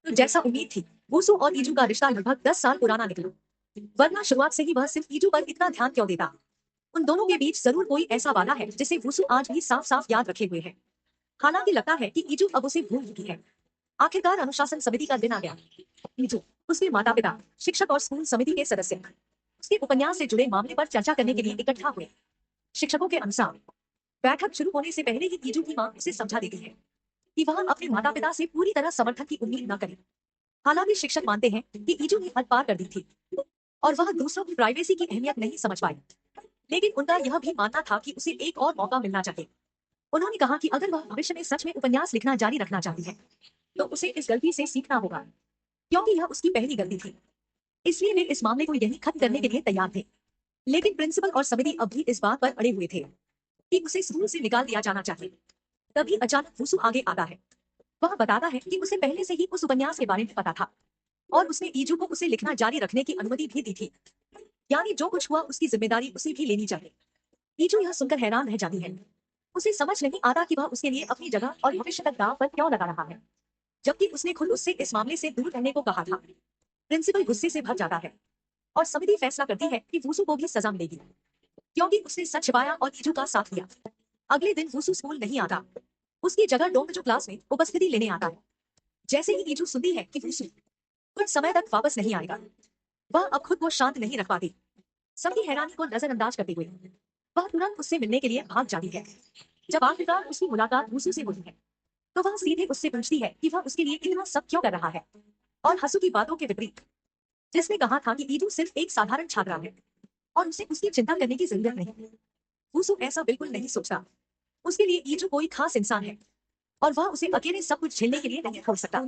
तो जैसा उम्मीद थी, वुसु और ईजू का रिश्ता लगभग 10 साल पुराना निकला। वरना शुरुआत से ही वह सिर्फ ईजू पर इतना ध्यान क्यों देता? उन दोनों के बीच जरूर कोई ऐसा वादा है जिसे वुसु आज भी साफ साफ याद रखे हुए है। हालांकि लगता है कि ईजू अब उसे भूल चुकी है। आखिरकार अनुशासन समिति का दिन आ गया। ईजू, उसके माता पिता, शिक्षक और स्कूल समिति के सदस्य उसके उपन्यास से जुड़े मामले पर चर्चा करने के लिए इकट्ठा हुए। शिक्षकों के अनुसार बैठक शुरू होने से पहले ही ईजू की मां उसे समझा देती है कि वह अपने माता पिता से पूरी तरह समर्थन की उम्मीद न करे। हालांकि शिक्षक मानते हैं कि ईजू ने हद पार कर दी थी और वह दूसरों की प्राइवेसी की अहमियत नहीं समझ पाई। लेकिन उनका यह भी मानना था कि उसे एक और मौका मिलना चाहिए। उन्होंने कहा कि अगर वह भविष्य में सच में उपन्यास लिखना जारी रखना चाहती है, तो उसे इस गलती से सीखना होगा, क्योंकि यह उसकी पहली गलती थी। इसलिए वे इस मामले को यही खत्म करने के लिए तैयार थे। लेकिन प्रिंसिपल और समिति अब भी इस बात पर अड़े हुए थे कि उसे स्कूल से निकाल दिया जाना चाहिए। तभी अचानक वुसु आगे आता है। वह बताता है कि उसे पहले से ही उस उपन्यास के बारे में पता था और उसने ईजू को उसे लिखना जारी रखने की अनुमति भी दी थी। यानी जो कुछ हुआ उसकी जिम्मेदारी उसे भी लेनी चाहिए। ईजू यह सुनकर हैरान रह जाती है। उसे समझ नहीं आता कि वह उसके लिए अपनी जगह और भविष्य तक दांव पर क्यों लगा रहा है, जबकि उसने खुद उससे इस मामले से दूर रहने को कहा था। प्रिंसिपल गुस्से से भर जाता है और समिति फैसला करती है कि वुसु को भी सजा मिलेगी, क्योंकि उसने सच छिपाया और ईजू का साथ दिया। अगले दिन वुसु स्कूल नहीं आता। उसकी जगह डोंगजू क्लास में उपस्थिति लेने आता है। जैसे ही ईजू सुनती है कि वुसु कुछ समय तक वापस नहीं आएगा, वह अब खुद को शांत नहीं रख पाती। सबकी हैरानी को नजरअंदाज करते हुए वह तुरंत उससे मिलने के लिए भाग जाती है। जब आखिरकार उसकी मुलाकात वुसु से होती है, तो वह सीधे उससे पूछती है कि वह उसके लिए इतना सब क्यों कर रहा है। और हसु की बातों के विपरीत, जिसने कहा था कि ईजू सिर्फ एक साधारण छात्रा है और उसे उसकी चिंता करने की जरूरत नहीं, वुसु ऐसा बिल्कुल नहीं सोचता। उसके लिए ईजू कोई खास इंसान है और वह उसे अकेले सब कुछ झेलने के लिए नहीं छोड़ सकता।